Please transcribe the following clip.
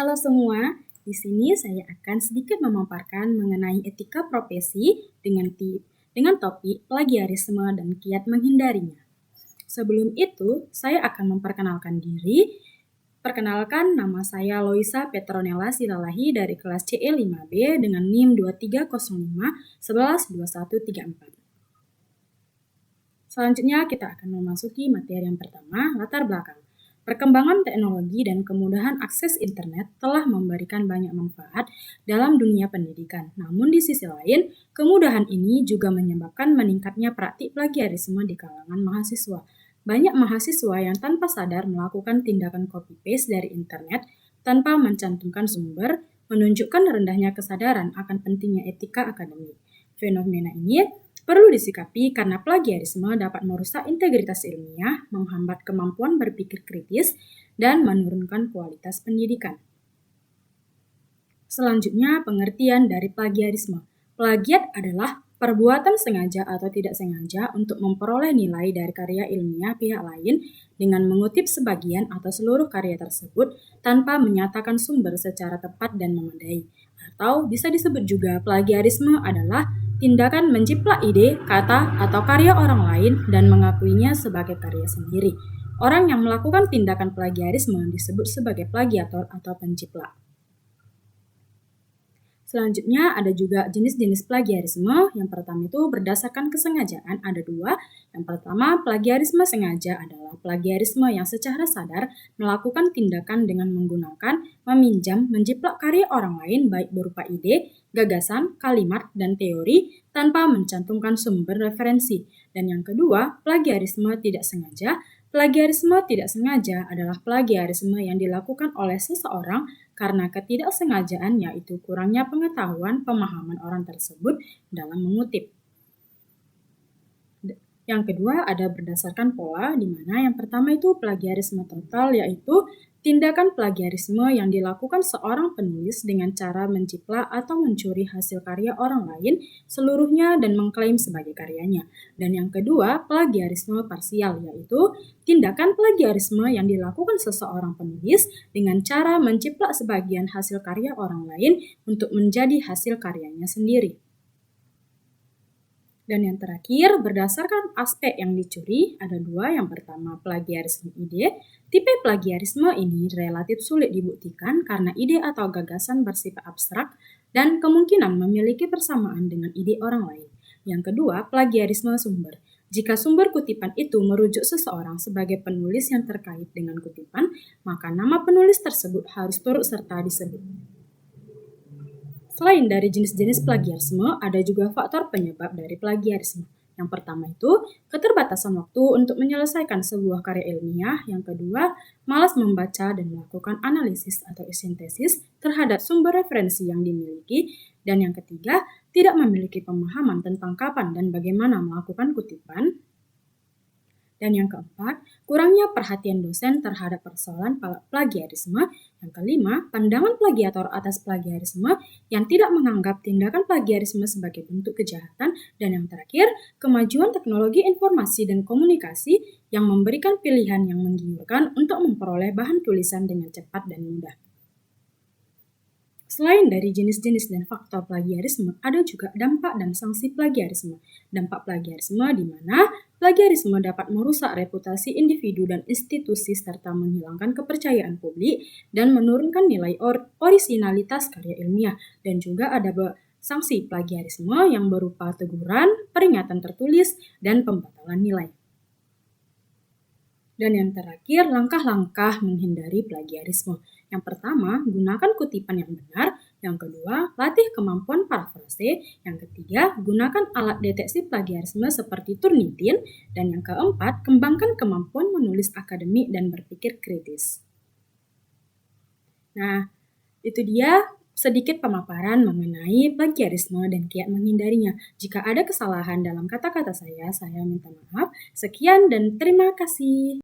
Halo semua, di sini saya akan sedikit memaparkan mengenai etika profesi dengan topik plagiarisme dan kiat menghindarinya. Sebelum itu, saya akan memperkenalkan diri. Perkenalkan, nama saya Loisa Petronella Silalahi dari kelas CE 5B dengan NIM 2305 112134. Selanjutnya kita akan memasuki materi yang pertama, latar belakang. Perkembangan teknologi dan kemudahan akses internet telah memberikan banyak manfaat dalam dunia pendidikan. Namun di sisi lain, kemudahan ini juga menyebabkan meningkatnya praktik plagiarisme di kalangan mahasiswa. Banyak mahasiswa yang tanpa sadar melakukan tindakan copy-paste dari internet tanpa mencantumkan sumber, menunjukkan rendahnya kesadaran akan pentingnya etika akademik. Fenomena ini perlu disikapi karena plagiarisme dapat merusak integritas ilmiah, menghambat kemampuan berpikir kritis, dan menurunkan kualitas pendidikan. Selanjutnya, pengertian dari plagiarisme. Plagiat adalah perbuatan sengaja atau tidak sengaja untuk memperoleh nilai dari karya ilmiah pihak lain dengan mengutip sebagian atau seluruh karya tersebut tanpa menyatakan sumber secara tepat dan memadai. Atau bisa disebut juga plagiarisme adalah tindakan menjiplak ide, kata, atau karya orang lain dan mengakuinya sebagai karya sendiri. Orang yang melakukan tindakan plagiarisme disebut sebagai plagiator atau penjiplak. Selanjutnya ada juga jenis-jenis plagiarisme. Yang pertama itu berdasarkan kesengajaan, ada dua. Yang pertama, plagiarisme sengaja adalah plagiarisme yang secara sadar melakukan tindakan dengan menggunakan, meminjam, menjiplak karya orang lain baik berupa ide, gagasan, kalimat, dan teori tanpa mencantumkan sumber referensi. Dan yang kedua, plagiarisme tidak sengaja. Plagiarisme tidak sengaja adalah plagiarisme yang dilakukan oleh seseorang karena ketidaksengajaan, yaitu kurangnya pengetahuan pemahaman orang tersebut dalam mengutip. Yang kedua ada berdasarkan pola, di mana yang pertama itu plagiarisme total, yaitu tindakan plagiarisme yang dilakukan seorang penulis dengan cara menjiplak atau mencuri hasil karya orang lain seluruhnya dan mengklaim sebagai karyanya. Dan yang kedua, plagiarisme parsial, yaitu tindakan plagiarisme yang dilakukan seseorang penulis dengan cara menjiplak sebagian hasil karya orang lain untuk menjadi hasil karyanya sendiri. Dan yang terakhir, berdasarkan aspek yang dicuri, ada dua. Yang pertama, plagiarisme ide. Tipe plagiarisme ini relatif sulit dibuktikan karena ide atau gagasan bersifat abstrak dan kemungkinan memiliki persamaan dengan ide orang lain. Yang kedua, plagiarisme sumber. Jika sumber kutipan itu merujuk seseorang sebagai penulis yang terkait dengan kutipan, maka nama penulis tersebut harus turut serta disebut. Selain dari jenis-jenis plagiarisme, ada juga faktor penyebab dari plagiarisme. Yang pertama itu, keterbatasan waktu untuk menyelesaikan sebuah karya ilmiah. Yang kedua, malas membaca dan melakukan analisis atau sintesis terhadap sumber referensi yang dimiliki. Dan yang ketiga, tidak memiliki pemahaman tentang kapan dan bagaimana melakukan kutipan. Dan yang keempat, kurangnya perhatian dosen terhadap persoalan plagiarisme. Yang kelima, pandangan plagiator atas plagiarisme yang tidak menganggap tindakan plagiarisme sebagai bentuk kejahatan. Dan yang terakhir, kemajuan teknologi informasi dan komunikasi yang memberikan pilihan yang menggiurkan untuk memperoleh bahan tulisan dengan cepat dan mudah. Selain dari jenis-jenis dan faktor plagiarisme, ada juga dampak dan sanksi plagiarisme. Dampak plagiarisme di mana plagiarisme dapat merusak reputasi individu dan institusi serta menghilangkan kepercayaan publik dan menurunkan nilai orisinalitas karya ilmiah. Dan juga ada sanksi plagiarisme yang berupa teguran, peringatan tertulis, dan pembatalan nilai. Dan yang terakhir, langkah-langkah menghindari plagiarisme. Yang pertama, gunakan kutipan yang benar. Yang kedua, latih kemampuan parafrase. Yang ketiga, gunakan alat deteksi plagiarisme seperti Turnitin. Dan yang keempat, kembangkan kemampuan menulis akademik dan berpikir kritis. Nah, itu dia sedikit pemaparan mengenai plagiarisme dan kiat menghindarinya. Jika ada kesalahan dalam kata-kata saya minta maaf. Sekian dan terima kasih.